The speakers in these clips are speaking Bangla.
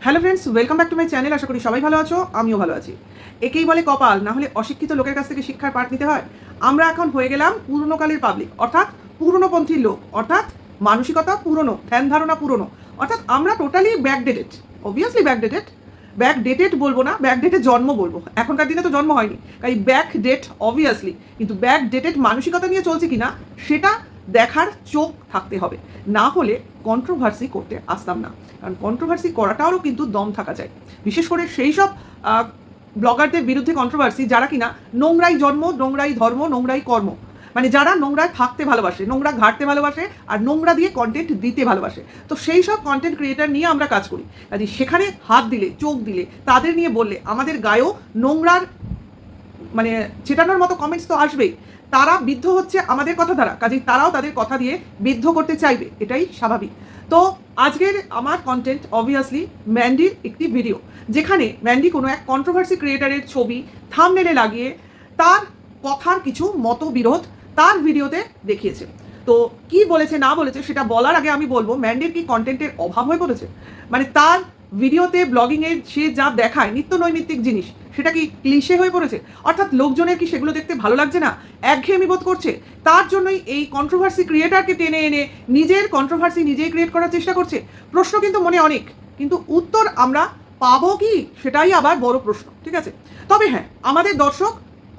Hello friends, welcome back to my channel. আশা করি সবাই ভালো আছো, আমিও ভালো আছি। একেই বলে কপাল, না হলে অশিক্ষিত লোকের কাছ থেকে শিক্ষার পাঠ নিতে হয়। আমরা এখন হয়ে গেলাম পুরনোকালের পাবলিক, অর্থাৎ পুরনোপন্থীর লোক, অর্থাৎ মানসিকতা পুরনো, ধ্যান ধারণা পুরনো, অর্থাৎ আমরা টোটালি ব্যাকডেটেড। অবভিয়াসলি ব্যাকডেটেড বলবো না, ব্যাকডেটেড জন্ম বলবো। এখনকার দিনে তো জন্ম হয়নি, তাই ব্যাকডেট অবভিয়াসলি। কিন্তু ব্যাকডেটেড মানসিকতা নিয়ে চলছে কিনা সেটা দেখার চোখ থাকতে হবে, না হলে কন্ট্রোভার্সি করতে আসতাম না। কারণ কন্ট্রোভার্সি করাটাও কিন্তু দম থাকা যায়, বিশেষ করে সেই সব ব্লগারদের বিরুদ্ধে কন্ট্রোভার্সি যারা কিনা নোংরাই জন্ম, নোংরাই ধর্ম, নোংরাই কর্ম, মানে যারা নোংরায় থাকতে ভালোবাসে, নোংরা ঘাটতে ভালোবাসে, আর নোংরা দিয়ে কন্টেন্ট দিতে ভালোবাসে। তো সেই সব কন্টেন্ট ক্রিয়েটার নিয়ে আমরা কাজ করি। কাজে সেখানে হাত দিলে, চোখ দিলে, তাদের নিয়ে বললে আমাদের গায়েও নোংরার মানে ছেটানোর মতো কমেন্টস তো আসবেই। তারা বিদ্ধ হচ্ছে আমাদের কথা দ্বারা, কাজেই তারাও তাদের কথা দিয়ে বিদ্ধ করতে চাইবে, এটাই স্বাভাবিক। তো আজকের আমার কন্টেন্ট অবভিয়াসলি ম্যান্ডির একটি ভিডিও, যেখানে ম্যান্ডি কোনো এক কন্ট্রোভার্সি ক্রিয়েটারের ছবি থাম্বনেলে লাগিয়ে তার কথার কিছু মতবিরোধ তার ভিডিওতে দেখিয়েছে। তো কি বলেছে না বলেছে সেটা বলার আগে আমি বলবো, ম্যান্ডির কি কন্টেন্টের অভাব হয়ে পড়েছে? মানে তার ভিডিওতে ব্লগিংয়ের সে যা দেখায় নিত্য নৈমিত্তিক জিনিস, সেটা কি ক্লিশে হয়ে পড়েছে? অর্থাৎ লোকজনের কি সেগুলো দেখতে ভালো লাগছে না, একঘেয়েমি বোধ করছে? তার জন্যই এই কন্ট্রোভার্সি ক্রিয়েটারকে টেনে এনে নিজের কন্ট্রোভার্সি নিজেই ক্রিয়েট করার চেষ্টা করছে। প্রশ্ন কিন্তু মনে অনেক, কিন্তু উত্তর আমরা পাবো কি সেটাই আবার বড় প্রশ্ন। ঠিক আছে, তবে হ্যাঁ, আমাদের দর্শক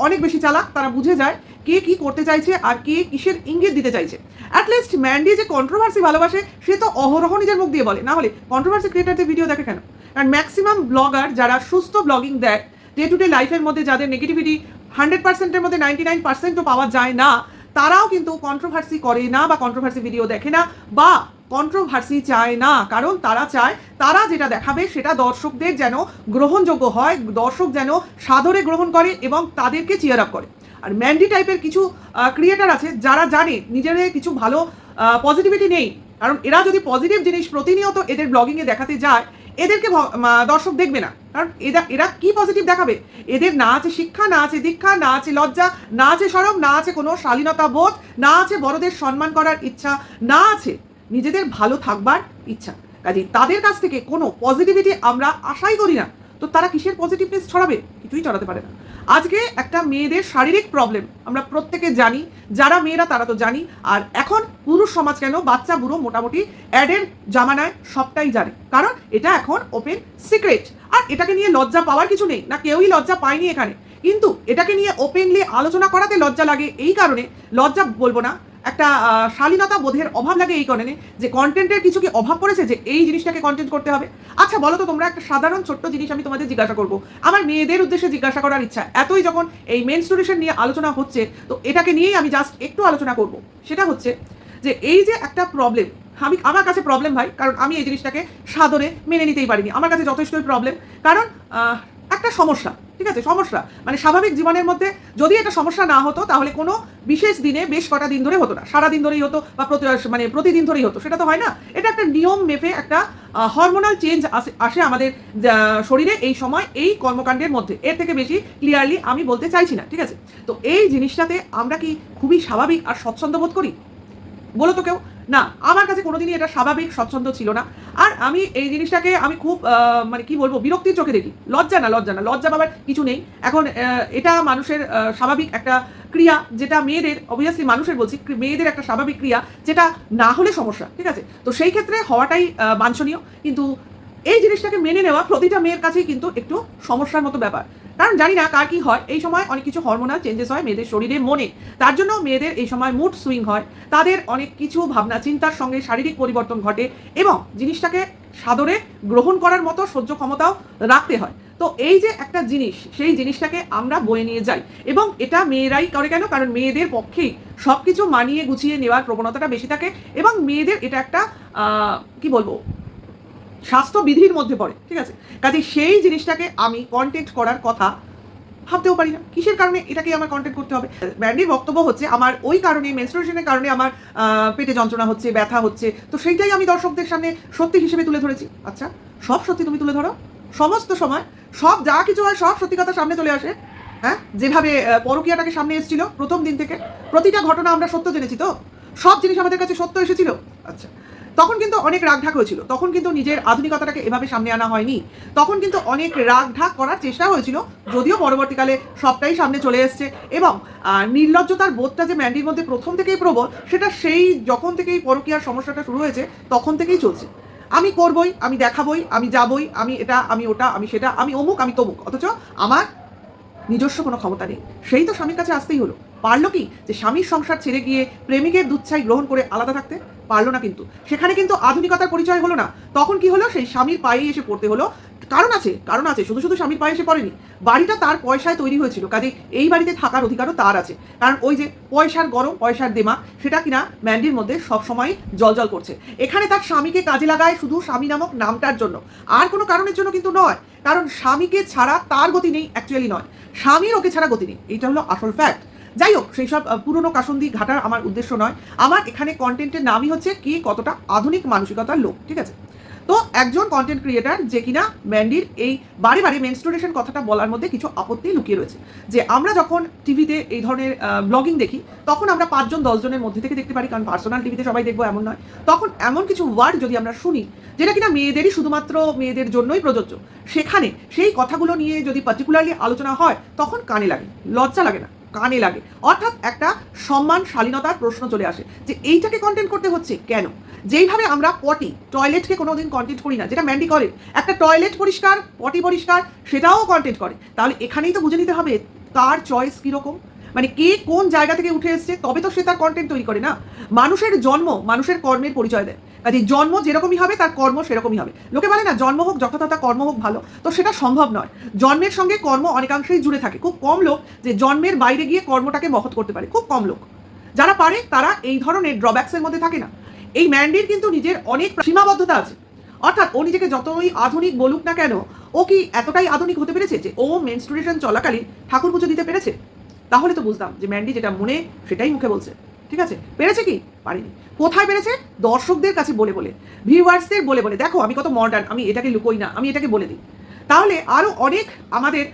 অনেক বেশি চালাক, তারা বুঝে যায় কে কি করতে চাইছে আর কে কিসের ইঙ্গিত দিতে চাইছে। অ্যাটলিস্ট ম্যান্ডি যে কন্ট্রোভার্সি ভালোবাসে সে তো অহরহ নিজের মুখ দিয়ে বলে, না হলে কন্ট্রোভার্সি ক্রিয়েটারদের ভিডিও দেখে কেন? কারণ ম্যাক্সিমাম ব্লগার যারা সুস্থ ব্লগিং দেয়, ডে টু ডে লাইফের মধ্যে যাদের নেগেটিভিটি 100%-এর মধ্যে 99%ও পাওয়া যায় না, তারাও কিন্তু কন্ট্রোভার্সি করে না বা কন্ট্রোভার্সি ভিডিও দেখে না বা কন্ট্রোভার্সি চায় না। কারণ তারা চায় তারা যেটা দেখাবে সেটা দর্শকদের যেন গ্রহণযোগ্য হয়, দর্শক যেন সাদরে গ্রহণ করে এবং তাদেরকে চিয়ার আপ করে। আর ম্যান্ডি টাইপের কিছু ক্রিয়েটার আছে যারা জানে নিজেদের কিছু ভালো পজিটিভিটি নেই, কারণ এরা যদি পজিটিভ জিনিস প্রতিনিয়ত এদের ব্লগিংয়ে দেখাতে যায়, এদেরকে দর্শক দেখবে না। কারণ এরা কি পজিটিভ দেখাবে? এদের না আছে শিক্ষা, না আছে দীক্ষা, না আছে লজ্জা, না আছে শরম, না আছে কোনো শালীনতা বোধ, না আছে বড়দের সম্মান করার ইচ্ছা, না আছে নিজেদের ভালো থাকবার ইচ্ছা। কাজেই তাদের কাছ থেকে কোনো পজিটিভিটি আমরা আশাই করি না। তো তারা কিসের পজিটিভনেস ছড়াবে? কিছুই ছড়াতে পারে না। আজকে একটা মেয়েদের শারীরিক প্রবলেম আমরা প্রত্যেকে জানি, যারা মেয়েরা তারা তো জানি, আর এখন পুরুষ সমাজ কেন বাচ্চা বুড়ো মোটামুটি অ্যাডের জামানায় সবটাই জানে, কারণ এটা এখন ওপেন সিক্রেট। আর এটাকে নিয়ে লজ্জা পাওয়ার কিছু নেই, না কেউই লজ্জা পায়নি এখানে, কিন্তু এটাকে নিয়ে ওপেনলি আলোচনা করাতে লজ্জা লাগে। এই কারণে লজ্জা বলবো না, একটা শালীনতা বোধের অভাব লাগে এই কারণে যে কন্টেন্টের কিছু কি অভাব পড়েছে যে এই জিনিসটাকে কন্টেন্ট করতে হবে। আচ্ছা বলো তো তোমরা, একটা সাধারণ ছোট্ট জিনিস আমি তোমাদের জিজ্ঞাসা করবো, আমার মেয়েদের উদ্দেশ্যে জিজ্ঞাসা করার ইচ্ছা, এতই যখন এই মেনস্ট্রুয়েশন নিয়ে আলোচনা হচ্ছে, তো এটাকে নিয়েই আমি জাস্ট একটু আলোচনা করব। সেটা হচ্ছে যে এই যে একটা প্রবলেম, আমার কাছে প্রবলেম ভাই, কারণ আমি এই জিনিসটাকে সাদরে মেনে নিতেই পারিনি। আমার কাছে যথেষ্টই প্রবলেম, কারণ একটা সমস্যা, ঠিক আছে, সমস্যা মানে স্বাভাবিক জীবনের মধ্যে যদি এটা সমস্যা না হতো তাহলে কোনো বিশেষ দিনে বেশ কটা দিন ধরে হতো না, সারা দিন ধরেই হতো বা প্রতিদিন ধরেই হতো, সেটা তো হয় না। এটা একটা নিয়ম মেপে একটা হরমোনাল চেঞ্জ আসে আমাদের শরীরে এই সময় এই কর্মকাণ্ডের মধ্যে, এর থেকে বেশি ক্লিয়ারলি আমি বলতে চাইছি না। ঠিক আছে, তো এই জিনিসটাতে আমরা কি খুবই স্বাভাবিক আর স্বচ্ছন্দ বোধ করি? বলো তো কেউ। না, আমার কাছে কোনোদিনই এটা স্বাভাবিক স্বচ্ছন্দ ছিল না। আর আমি এই জিনিসটাকে আমি খুব মানে কি বলবো, বিরক্তির চোখে দেখি। লজ্জা পাবার কিছু নেই। এখন এটা মানুষের স্বাভাবিক একটা ক্রিয়া, যেটা মেয়েদের, অবভিয়াসলি মানুষের বলছি, মেয়েদের একটা স্বাভাবিক ক্রিয়া, যেটা না হলে সমস্যা। ঠিক আছে, তো সেই ক্ষেত্রে হওয়াটাই বাঞ্ছনীয়। কিন্তু এই জিনিসটাকে মেনে নেওয়া প্রতিটা মেয়ের কাছেই কিন্তু একটু সমস্যার মতো ব্যাপার। কারণ জানি না কার কি হয়, এই সময় অনেক কিছু হরমোনাল চেঞ্জেস হয় মেয়েদের শরীরে, মনে। তার জন্য মেয়েদের এই সময় মুড সুইং হয়, তাদের অনেক কিছু ভাবনা চিন্তার সঙ্গে শারীরিক পরিবর্তন ঘটে এবং জিনিসটাকে সাদরে গ্রহণ করার মতো সহ্য ক্ষমতাও রাখতে হয়। তো এই যে একটা জিনিস, সেই জিনিসটাকে আমরা বয়ে নিয়ে যাই, এবং এটা মেয়েরাই করে। কেন? কারণ মেয়েদের পক্ষেই সব কিছু মানিয়ে গুছিয়ে নেওয়ার প্রবণতাটা বেশি থাকে, এবং মেয়েদের এটা একটা কি বলবো, স্বাস্থ্যবিধির মধ্যে পড়ে। ঠিক আছে, কাজে সেই জিনিসটাকে আমি কন্টেন্ট করার কথা ভাবতেও পারি না। কিসের কারণে এটাকে আমার কন্টেন্ট করতে হবে? ব্যান্ডির বক্তব্য হচ্ছে আমার ওই কারণে, মেনস্ট্রুয়েশনের কারণে আমার পেটে যন্ত্রণা হচ্ছে, ব্যথা হচ্ছে, তো সেইটাই আমি দর্শকদের সামনে সত্যি হিসেবে তুলে ধরেছি। আচ্ছা, সব সত্যি তুমি তুলে ধরো, সমস্ত সময় সব যা কিছু হয় সব সত্যি কথা সামনে চলে আসে। হ্যাঁ, যেভাবে পরকীয়াটাকে সামনে এসেছিল প্রথম দিন থেকে, প্রতিটা ঘটনা আমরা সত্য জেনেছি। তো সব জিনিস আমাদের কাছে সত্য এসেছিল। আচ্ছা, তখন কিন্তু অনেক রাগঢাক হয়েছিল, তখন কিন্তু নিজের আধুনিকতাটাকে এভাবে সামনে আনা হয়নি, তখন কিন্তু অনেক রাগঢাক করার চেষ্টা হয়েছিল, যদিও পরবর্তীকালে সবটাই সামনে চলে এসছে। এবং নির্লজ্জতার বোধটা যে ম্যান্ডির মধ্যে প্রথম থেকেই প্রবল, সেটা সেই যখন থেকেই পরকীয়ার সমস্যাটা শুরু হয়েছে তখন থেকেই চলছে। আমি করবই, আমি দেখাবই, আমি যাবই, আমি এটা, আমি ওটা, আমি সেটা, আমি অমুক, আমি তমুক, অথচ আমার নিজস্ব কোনো ক্ষমতা নেই। সেই তো স্বামীর কাছে আসতেই হলো। পারলো কি যে স্বামীর সংসার ছেড়ে গিয়ে প্রেমিকের দুচ্ছাই গ্রহণ করে আলাদা থাকতে? পারলো না কিন্তু। সেখানে কিন্তু আধুনিকতার পরিচয় হলো না। তখন কি হলো? সেই স্বামীর পায়ে এসে পড়তে হলো। কারণ আছে, কারণ আছে, শুধু শুধু স্বামীর পায়ে এসে পড়েনি। বাড়িটা তার পয়সায় তৈরি হয়েছিল, কাজে এই বাড়িতে থাকার অধিকারও তার আছে। কারণ ওই যে পয়সার গরম, পয়সার দেমা, সেটা কিনা ম্যান্ডির মধ্যে সবসময় জলজল করছে। এখানে তার স্বামীকে কাজে লাগায় শুধু স্বামী নামক নামটার জন্য, আর কোনো কারণের জন্য কিন্তু নয়। কারণ স্বামীকে ছাড়া তার গতি নেই, অ্যাকচুয়ালি নয়, স্বামীর ওকে ছাড়া গতি নেই। এইটা হলো আসল ফ্যাক্ট। যাই হোক, সেই সব পুরনো কাসন্দি ঘাটার আমার উদ্দেশ্য নয়। আমার এখানে কন্টেন্টের নামই হচ্ছে কি কতটা আধুনিক মানসিকতার লোক, ঠিক আছে? তো একজন কন্টেন্ট ক্রিয়েটার যে কিনা ম্যান্ডির এই বারে বারে মেনস্ট্রুয়েশন কথাটা বলার মধ্যে কিছু আপত্তি লুকিয়ে রয়েছে। যে আমরা যখন টিভিতে এই ধরনের ব্লগিং দেখি, তখন আমরা 5 জন 10 জনের মধ্যে থেকে দেখতে পারি, কারণ পার্সোনাল টিভিতে সবাই দেখবো এমন নয়। তখন এমন কিছু ওয়ার্ড যদি আমরা শুনি যেটা কিনা মেয়েদেরই শুধুমাত্র মেয়েদের জন্যই প্রযোজ্য, সেখানে সেই কথাগুলো নিয়ে যদি পার্টিকুলারলি আলোচনা হয়, তখন কানে লাগে, লজ্জা লাগে না, কানে লাগে। অর্থাৎ একটা সম্মান শালীনতার প্রশ্ন চলে আসে যে এইটাকে কন্টেন্ট করতে হচ্ছে কেন? যেইভাবে আমরা পটি টয়লেটকে কোনোদিন কন্টেন্ট করি না, যেটা ম্যান্ডি করে, একটা টয়লেট পরিষ্কার, পটি পরিষ্কার, সেটাও কন্টেন্ট করে। তাহলে এখানেই তো বুঝে নিতে হবে তার চয়েস কীরকম, মানে কে কোন জায়গা থেকে উঠে এসছে, তবে তো সে তার কন্টেন্ট তৈরি করে না। মানুষের জন্ম মানুষের কর্মের পরিচয় দেয়। কাজে জন্ম যেরকমই হবে তার কর্ম সেরকমই হবে। লোকে বলে না জন্ম হোক যথাযথ, কর্ম হোক ভালো, তো সেটা সম্ভব নয়। জন্মের সঙ্গে কর্ম অনেকাংশেই জুড়ে থাকে। খুব কম লোক যে জন্মের বাইরে গিয়ে কর্মটাকে মহৎ করতে পারে, খুব কম লোক। যারা পারে তারা এই ধরনের ড্রব্যাক্সের মধ্যে থাকে না। এই ম্যান্ডির কিন্তু নিজের অনেক সীমাবদ্ধতা আছে। অর্থাৎ ও নিজেকে যতই আধুনিক বলুক না কেন, ও কি এতটাই আধুনিক হতে পেরেছে যে ও মেনস্ট্রুয়েশন চলাকালীন ঠাকুর পুজো দিতে পেরেছে? তাহলে তো বুঝতাম যে ম্যান্ডি যেটা মনে সেটাই মুখে বলছে। ঠিক আছে, পেরেছে কি? পারেনি। কোথায় পেরেছে? দর্শকদের কাছে বলে বলে, ভিউয়ার্সদের বলে বলে, দেখো আমি কত মডার্ন, আমি এটাকে লুকোই না, আমি এটাকে বলে দিই। তাহলে আরও অনেক আমাদের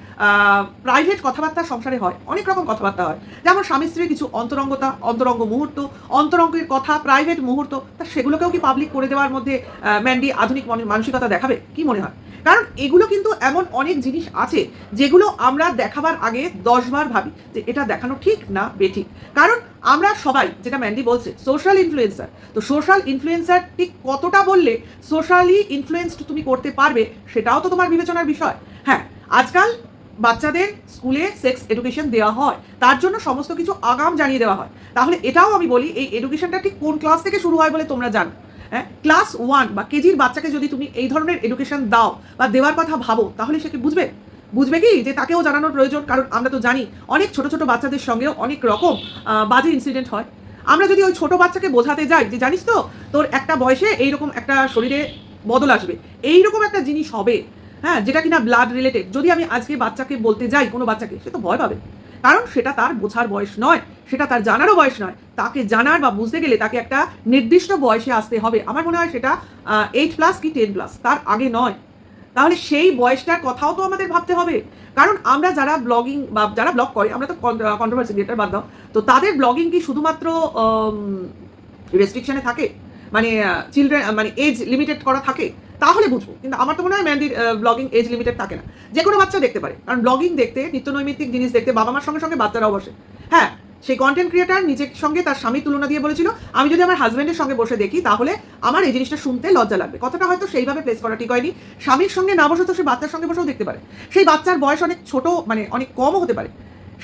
প্রাইভেট কথাবার্তা সংসারে হয়, অনেক রকম কথাবার্তা হয়, যেমন স্বামী স্ত্রীর কিছু অন্তরঙ্গতা, অন্তরঙ্গ মুহূর্ত, অন্তরঙ্গের কথা, প্রাইভেট মুহূর্ত, তা সেগুলোকেও কি পাবলিক করে দেওয়ার মধ্যে ম্যান্ডি আধুনিক মানসিকতা দেখাবে? কি মনে হয়? কারণ এগুলো কিন্তু এমন অনেক জিনিস আছে যেগুলো আমরা দেখাবার আগে 10 বার ভাবি যে এটা দেখানো ঠিক না বেঠিক। কারণ আমরা সবাই, যেটা ম্যান্ডি বলছে, সোশ্যাল ইনফ্লুয়েন্সার। তো সোশ্যাল ইনফ্লুয়েন্সার ঠিক কতটা বললে সোশ্যালি ইনফ্লুয়েন্সড তুমি করতে পারবে, সেটাও তো তোমার বিবেচনার বিষয়। হ্যাঁ, আজকাল বাচ্চাদের স্কুলে সেক্স এডুকেশন দেওয়া হয়, তার জন্য সমস্ত কিছু আগাম জানিয়ে দেওয়া হয়। তাহলে এটাও আমি বলি, এই এডুকেশনটা ঠিক কোন ক্লাস থেকে শুরু হয় বলে তোমরা জানো? হ্যাঁ, ক্লাস 1 বা কেজির বাচ্চাকে যদি তুমি এই ধরনের এডুকেশন দাও বা দেওয়ার কথা ভাবো, তাহলে সে কি বুঝবে? বুঝবে কি যে তাকেও জানানোর প্রয়োজন? কারণ আমরা তো জানি অনেক ছোট ছোট বাচ্চাদের সঙ্গেও অনেক রকম বাজে ইনসিডেন্ট হয়। আমরা যদি ওই ছোট বাচ্চাকে বোঝাতে যাই যে জানিস তো তোর একটা বয়সে এইরকম একটা শরীরে বদল আসবে, এইরকম একটা জিনিস হবে, হ্যাঁ, যেটা কিনা ব্লাড রিলেটেড, যদি আমি আজকে বাচ্চাকে বলতে যাই, কোনো বাচ্চাকে, সে তো ভয় পাবে। কারণ সেটা তার বোঝার বয়স নয়, সেটা তার জানারও বয়স নয়। তাকে জানার বা বুঝতে গেলে তাকে একটা নির্দিষ্ট বয়সে আসতে হবে। আমার মনে হয় সেটা 8+ কি 10+, তার আগে নয়। তাহলে সেই বয়সটার কথাও তো আমাদের ভাবতে হবে। কারণ আমরা যারা ব্লগিং বা যারা ব্লগ করে, আমরা তো কন্ট্রোভার্সি ক্রিয়েটার বাদ দাও, তো তাদের ব্লগিং কি শুধুমাত্র রেস্ট্রিকশনে থাকে, মানে চিলড্রেন, মানে এজ লিমিটেড করা থাকে? তাহলে বুঝবো। কিন্তু আমার তো মনে হয় ম্যান্ডির ব্লগিং এজ লিমিটেড থাকে না, যে কোনো বাচ্চা দেখতে পারে। কারণ ব্লগিং দেখতে, নিত্যনৈমিত্তিক জিনিস দেখতে বাবা মার সঙ্গে সঙ্গে বাচ্চারাও বসে। হ্যাঁ, সেই কন্টেন্ট ক্রিয়েটার নিজের সঙ্গে তার স্বামীর তুলনা দিয়ে বলেছিল, আমি যদি আমার হাজব্যান্ডের সঙ্গে বসে দেখি তাহলে আমার এই জিনিসটা শুনতে লজ্জা লাগবে। কথাটা হয়তো সেইভাবে প্লেস করা ঠিক হয়নি। স্বামীর সঙ্গে না বসে তো সে বাচ্চার সঙ্গে বসেও দেখতে পারে। সেই বাচ্চার বয়স অনেক ছোট, মানে অনেক কমও হতে পারে।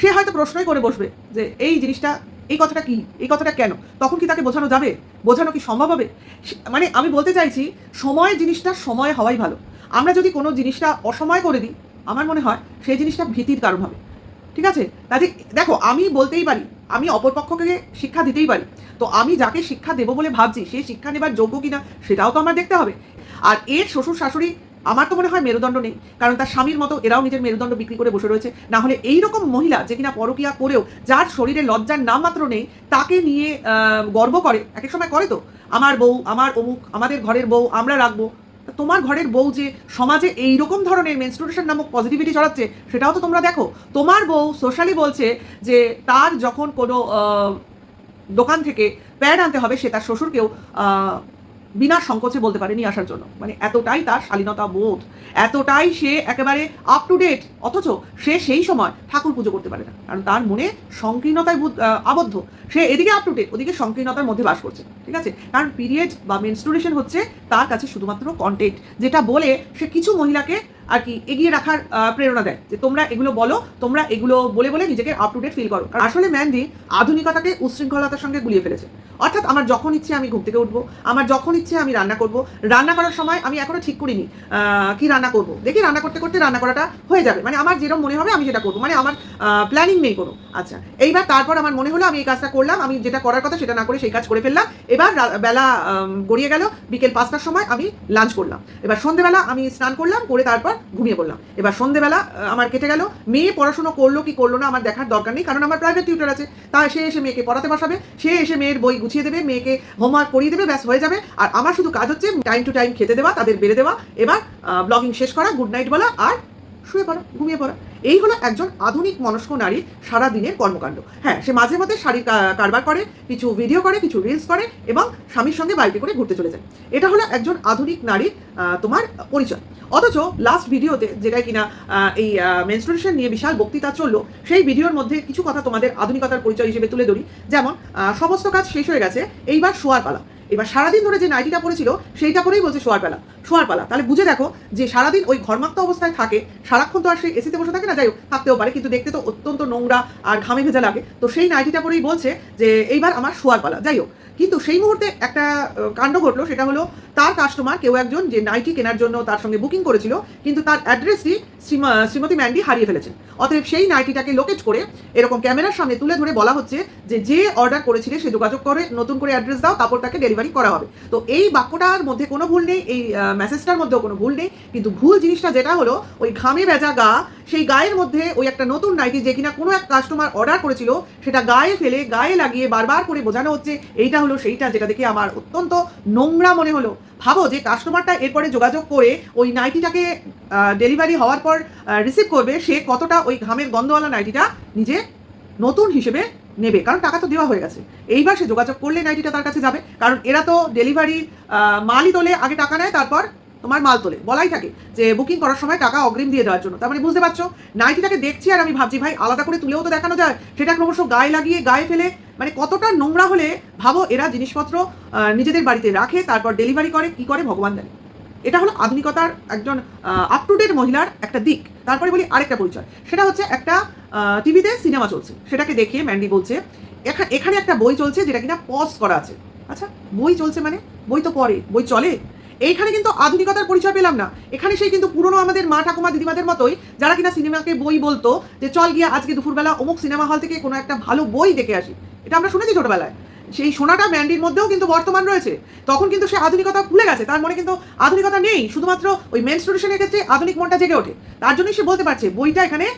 সে হয়তো প্রশ্নই করে বসবে যে এই জিনিসটা, এই কথাটা কি, এই কথাটা কেন? তখন কি তাকে বোঝানো যাবে? বোঝানো কি সম্ভব হবে? মানে আমি বলতে চাইছি, সময় জিনিসটা সময় হওয়াই ভালো। আমরা যদি কোনো জিনিসটা অসময় করে দিই, আমার মনে হয় সেই জিনিসটা ভীতির কারণ হবে। ঠিক আছে? কাজে দেখো, আমি বলতেই পারি, আমি অপরপক্ষকে শিক্ষা দিতেই পারি। তো আমি যাকে শিক্ষা দেবো বলে ভাবছি, সে শিক্ষা নেবার যোগ্য কিনা সেটাও তো আমার দেখতে হবে। আর এর শ্বশুর শাশুড়ি আমার তো মনে হয় মেরুদণ্ড নেই, কারণ তার স্বামীর মতো এরাও নিজের মেরুদণ্ড বিক্রি করে বসে রয়েছে। না হলে এইরকম মহিলা যে কিনা পরকীয়া করেও যার শরীরে লজ্জার নাম মাত্র নেই, তাকে নিয়ে গর্ব করে, এক এক সময় করে তো, আমার বউ, আমার অমুক, আমাদের ঘরের বউ আমরা রাখবো। তোমার ঘরের বউ যে সমাজে এইরকম ধরনের মেনস্ট্রুয়েশন নামক পজিটিভিটি ছড়াচ্ছে, সেটাও তো তোমরা দেখো। তোমার বউ সোশ্যালি বলছে যে তার যখন কোনো দোকান থেকে প্যাড আনতে হবে সে তার শ্বশুরকেও বিনা সংকোচে বলতে পারে নিয়ে আসার জন্য। মানে এতটাই তার শালীনতা বোধ, এতটাই সে একেবারে আপ টু ডেট, অথচ সে সেই সময় ঠাকুর পুজো করতে পারে না, কারণ তার মনে সংকীর্ণতায় আবদ্ধ। সে এদিকে আপ টু ডেট, ওদিকে সংকীর্ণতার মধ্যে বাস করছে, ঠিক আছে? কারণ পিরিয়ড বা মেনস্ট্রুয়েশন হচ্ছে তার কাছে শুধুমাত্র কন্টেন্ট, যেটা বলে সে কিছু মহিলাকে আর কি এগিয়ে রাখার প্রেরণা দেয়, যে তোমরা এগুলো বলো, তোমরা এগুলো বলে বলে নিজেকে আপ টু ডেট ফিল করো। আসলে ম্যান্ডি আধুনিকতাকে উচ্ছৃঙ্খলতার সঙ্গে গুলিয়ে ফেলেছে। অর্থাৎ আমার যখন ইচ্ছে আমি ঘুম থেকে উঠবো, আমার যখন ইচ্ছে আমি রান্না করব, রান্না করার সময় আমি এখনো ঠিক করিনি কি রান্না করব, দেখি রান্না করতে করতে রান্না করাটা হয়ে যাবে, মানে আমার যেরকম মনে হবে আমি সেটা করবো, মানে আমার প্ল্যানিং নেই কোনো। আচ্ছা, এইবার তারপর আমার মনে হলো আমি এই কাজটা করলাম, আমি যেটা করার কথা সেটা না করে সেই কাজ করে ফেললাম। এবার বেলা গড়িয়ে গেল, বিকেল 5টার সময় আমি লাঞ্চ করলাম। এবার সন্ধেবেলা আমি স্নান করলাম, করে তারপর ঘুমিয়ে পড়লাম। এবার সন্ধেবেলা আমার কেটে গেল, মেয়ে পড়াশুনো করলো কি করলো না আমার দেখার দরকার নেই, কারণ আমার প্রাইভেট টিউটর আছে। তাই সে এসে মেয়েকে পড়াতে বসাবে, সে এসে মেয়ের বই গুছিয়ে দেবে, মেয়েকে হোমওয়ার্ক করিয়ে দেবে, ব্যাস হয়ে যাবে। আর আমার শুধু কাজ হচ্ছে টাইম টু টাইম খেতে দেওয়া, তাদের বেড়ে দেওয়া, এবার ব্লগিং শেষ করা, গুড নাইট বলা, আর শুয়ে পড়া, ঘুমিয়ে পড়া। এই হলো একজন আধুনিক মনস্ক নারীর সারা দিনের কর্মকাণ্ড। হ্যাঁ, সে মাঝে মধ্যে শাড়ির কারবার করে, কিছু ভিডিও করে, কিছু রিলস করে এবং স্বামীর সঙ্গে বাইকে করে ঘুরতে চলে যায়। এটা হলো একজন আধুনিক নারীর তোমার পরিচয়। অথচ লাস্ট ভিডিওতে যেটা কিনা এই মেনস্ট্রুয়েশন নিয়ে বিশাল বক্তৃতা চললো, সেই ভিডিওর মধ্যে কিছু কথা তোমাদের আধুনিকতার পরিচয় হিসেবে তুলে ধরি। যেমন সমস্ত কাজ শেষ হয়ে গেছে, এইবার শোয়ার পালা। এবার সারাদিন ধরে যে নাইটিটা পরেছিল সেইটা পরেই বলছে শোয়ার পালা। তাহলে বুঝে দেখো যে সারাদিন ওই ঘর্মাক্ত অবস্থায় থাকে, সারাক্ষণ তো আর সেই এসিতে বসে থাকে না, যাই হোক থাকতেও পারে, কিন্তু দেখতে তো অত্যন্ত নোংরা আর ঘামে ভেজা লাগে। তো সেই নাইটিটা পরেই বলছে যে এইবার আমার শোয়ার পালা। যাই হোক, কিন্তু সেই মুহূর্তে একটা কাণ্ড ঘটলো, সেটা হলো তার কাস্টমার কেউ একজন যে নাইটি কেনার জন্য তার সঙ্গে বুকিং করেছিল, কিন্তু তার অ্যাড্রেসটি শ্রীমতী ম্যান্ডি হারিয়ে ফেলেছেন। অতএব সেই নাইটিটাকে লোকেট করে এরকম ক্যামেরার সামনে তুলে ধরে বলা হচ্ছে যে অর্ডার করেছিলে সে যোগাযোগ করে নতুন করে অ্যাড্রেস দাও, কাপড়টাকে ডেলিভারি করা হবে। তো এই বাক্যটার মধ্যে কোনো ভুল নেই, এই মেসেজটার মধ্যেও কোনো ভুল নেই, কিন্তু ভুল জিনিসটা যেটা হলো ওই ঘামে ভেজা গা, সেই গায়ের মধ্যে ওই একটা নতুন নাইটি যে কিনা কোনো এক কাস্টমার অর্ডার করেছিল সেটা গায়ে ফেলে গায়ে লাগিয়ে বারবার করে বোঝানো হচ্ছে এইটা হলো সেইটা, যেটা দেখে আমার অত্যন্ত নোংরা মনে হলো। ভাবো যে কাস্টমারটা এরপরে যোগাযোগ করে ওই নাইটিটাকে ডেলিভারি হওয়ার পর রিসিভ করবে, সে কতটা ওই ঘামের গন্ধওয়ালা নাইটিটা নিজে নতুন হিসেবে নেবে, কারণ টাকা তো দেওয়া হয়ে গেছে। এইবার সে যোগাযোগ করলে নাইটিটা তার কাছে যাবে, কারণ এরা তো ডেলিভারি মালই তোলে, আগে টাকা নেয় তারপর তোমার মাল তোলে, বলাই থাকে যে বুকিং করার সময় টাকা অগ্রিম দিয়ে দেওয়ার জন্য। তার মানে বুঝতে পারছো, নাইটিটাকে দেখছি আর আমি ভাবছি ভাই আলাদা করে তুলেও তো দেখানো যায়, সেটা ক্রমশ গায়ে লাগিয়ে গায়ে ফেলে, মানে কতটা নোংরা হলে ভাবো এরা জিনিসপত্র নিজেদের বাড়িতে রাখে, তারপর ডেলিভারি করে, কি করে ভগবান জানে। এটা হলো আধুনিকতার একজন আপ টু ডেট মহিলার একটা দিক। তারপরে বলি আরেকটা পরিচয়, সেটা হচ্ছে একটা টিভিতে সিনেমা চলছে, সেটাকে দেখিয়ে ম্যান্ডি বলছে এখানে একটা বই চলছে যেটা কিনা পজ করা আছে। আচ্ছা, বই চলছে মানে বই তো পড়ে, বই চলে। এইখানে কিন্তু আধুনিকতার পরিচয় পেলাম না, এখানে সেই কিন্তু পুরনো আমাদের মা ঠাকুমা দিদিমাদের মতোই যারা কিনা সিনেমাকে বই বলতো, যে চল গিয়ে আজকে দুপুরবেলা অমুক সিনেমা হল থেকে কোনো একটা ভালো বই দেখে আসি। এটা আমরা শুনেছি ছোটবেলায়, সেই শোনাটা ম্যান্ডির মধ্যেও কিন্তু বর্তমান রয়েছে। তখন কিন্তু সে আধুনিকতা ভুলে গেছে, তার মনে কিন্তু আধুনিকতা নেই, শুধুমাত্র ওই মেনস্ট্রুয়েশনের ক্ষেত্রে আধুনিক মনটা জেগে ওঠে। তার জন্যই সে বলতে পারছে বইটা এখানে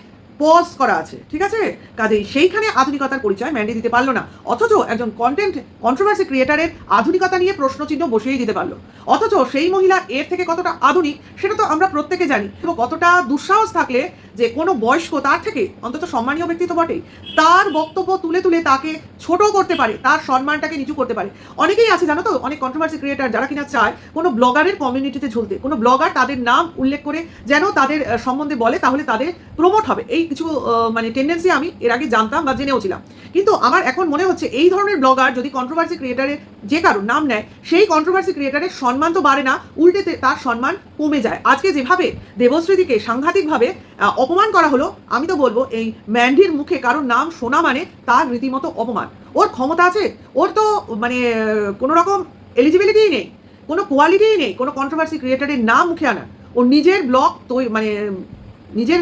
পজ করা আছে, ঠিক আছে? কাজেই সেইখানে আধুনিকতার পরিচয় ম্যান্ডি দিতে পারলো না, অথচ একজন কন্টেন্ট কন্ট্রোভার্সি ক্রিয়েটারের আধুনিকতা নিয়ে প্রশ্নচিহ্ন বসিয়েই দিতে পারলো। অথচ সেই মহিলা এর থেকে কতটা আধুনিক সেটা তো আমরা প্রত্যেকে জানি। এবং কতটা দুঃসাহস থাকলে যে কোনো বয়স্ক, তার থেকে অন্তত সম্মানীয় ব্যক্তি তো বটেই, তার বক্তব্য তুলে তুলে তাকে ছোট করতে পারে, তার সম্মানটাকে নিচু করতে পারে। অনেকেই আছে জানো তো, অনেক কন্ট্রোভার্সি ক্রিয়েটার যারা কিনা চায় কোনো ব্লগারের কমিউনিটিতে ঝুলতে, কোনো ব্লগার তাদের নাম উল্লেখ করে যেন তাদের সম্বন্ধে বলে, তাহলে তাদের প্রমোট হবে। এই কিছু মানে টেন্ডেন্সি আমি এর আগে জানতাম বা জেনেও ছিলাম, কিন্তু আমার এখন মনে হচ্ছে এই ধরনের ব্লগার যদি কন্ট্রোভার্সি ক্রিয়েটারের যে কারোর নাম নেয়, সেই কন্ট্রোভার্সি ক্রিয়েটারের সম্মান তো বাড়ে না, উল্টে তার সম্মান কমে যায়। আজকে যেভাবে দেবশ্রীদিকে সাংঘাতিকভাবে অপমান করা হলো, আমি তো বলবো এই ম্যান্ডির মুখে কারোর নাম শোনা মানে তার রীতিমতো অপমান। ওর ক্ষমতা আছে, ওর তো মানে কোনো রকম এলিজিবিলিটিই নেই, কোনো কোয়ালিটিই নেই কোনো কন্ট্রোভার্সি ক্রিয়েটারের নাম মুখে আনা। ওর নিজের ব্লগ তো মানে নিজের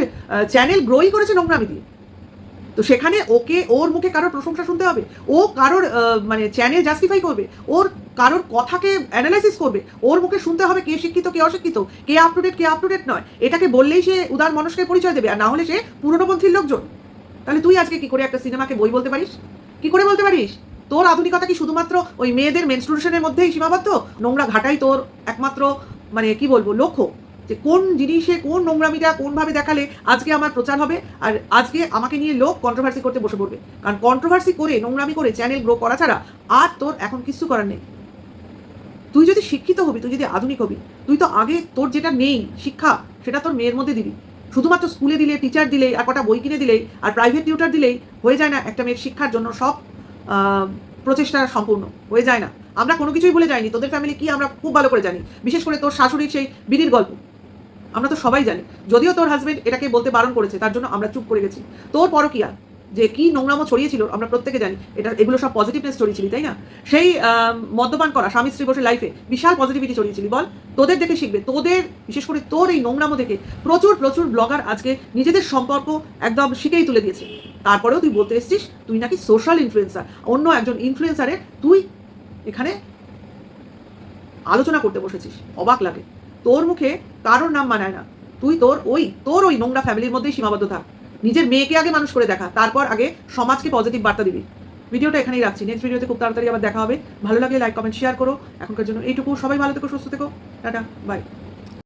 চ্যানেল গ্রোই করেছে নোংরামি দিয়ে, তো সেখানে ওকে ওর মুখে কারোর প্রশংসা শুনতে হবে, ও কারোর মানে চ্যানেল জাস্টিফাই করবে, ওর কারোর কথাকে অ্যানালাইসিস করবে, ওর মুখে শুনতে হবে কে শিক্ষিত কে অশিক্ষিত, কে আপ টু ডেট নয়। এটাকে বললেই সে উদার মানুষকে পরিচয় দেবে, আর না হলে সে পুরনোপন্থীর লোকজন। তাহলে তুই আজকে কি করে একটা সিনেমাকে বই বলতে পারিস? কি করে বলতে পারিস? তোর আধুনিকতা কি শুধুমাত্র ওই মেয়েদের মেনস্ট্রুয়েশনের মধ্যেই সীমাবদ্ধ? নোংরা ঘাটাই তোর একমাত্র মানে কি বলবো লক্ষ্য? যে কোন জিনিসে কোন নোংরামিটা কোনভাবে দেখালে আজকে আমার প্রচার হবে, আর আজকে আমাকে নিয়ে লোক কন্ট্রোভার্সি করতে বসে পড়বে। কারণ কন্ট্রোভার্সি করে নোংরামি করে চ্যানেল গ্রো করা ছাড়া আর তোর এখন কিছু করার নেই। তুই যদি শিক্ষিত হবি, তুই যদি আধুনিক হবি, তুই তো আগে তোর যেটা নেই শিক্ষা, সেটা তোর মেয়ের মধ্যে দিবি। শুধুমাত্র স্কুলে দিলে, টিচার দিলেই, আর কটা বই কিনে দিলেই, আর প্রাইভেট টিউটার দিলেই হয়ে যায় না একটা মেয়ের শিক্ষার জন্য সব প্রচেষ্টা সম্পূর্ণ হয়ে যায় না। আমরা কোনো কিছুই ভুলে যাইনি। তোদের ফ্যামিলি কি আমরা খুব ভালো করে জানি, বিশেষ করে তোর শাশুড়ির সেই বিড়ির গল্প আমরা তো সবাই জানি। যদিও তোর হাজবেন্ড এটাকে বলতে বারণ করেছে, তার জন্য আমরা চুপ করে গেছি। তোর পরকীয়া যে কি নোংরামো ছড়িয়েছিল আমরা প্রত্যেকে জানি। এগুলো সব পজিটিভনেস ছড়িয়েছিলি, তাই না? সেই মদ্যপান করা স্বামী স্ত্রী বসে লাইফে বিশাল পজিটিভিটি ছড়িয়েছিলি। বল, তোদের দেখে শিখবে। তোদের বিশেষ করে তোর এই নোংরামো দেখে প্রচুর প্রচুর ব্লগার আজকে নিজেদের সম্পর্ক একদম শিখেই তুলে দিয়েছে। তারপরেও তুই বলতে এসছিস তুই নাকি সোশ্যাল ইনফ্লুয়েন্সার, অন্য একজন ইনফ্লুয়েন্সারের তুই এখানে আলোচনা করতে বসেছিস। অবাক লাগে। তোর মুখে কারোর নাম মানায় না। তুই তোর ওই নোংরা ফ্যামিলির মধ্যেই সীমাবদ্ধ থাক। নিজের মেয়েকে আগে মানুষ করে দেখা, তারপর আগে সমাজকে পজিটিভ বার্তা দিবি। ভিডিওটা এখানেই রাখছি। নেক্সট ভিডিওতে খুব তাড়াতাড়ি আবার দেখা হবে। ভালো লাগলে লাইক কমেন্ট শেয়ার করো। এখনকার জন্য এইটুকু। সবাই ভালো থেকো, সুস্থ থেকো। Tata, by.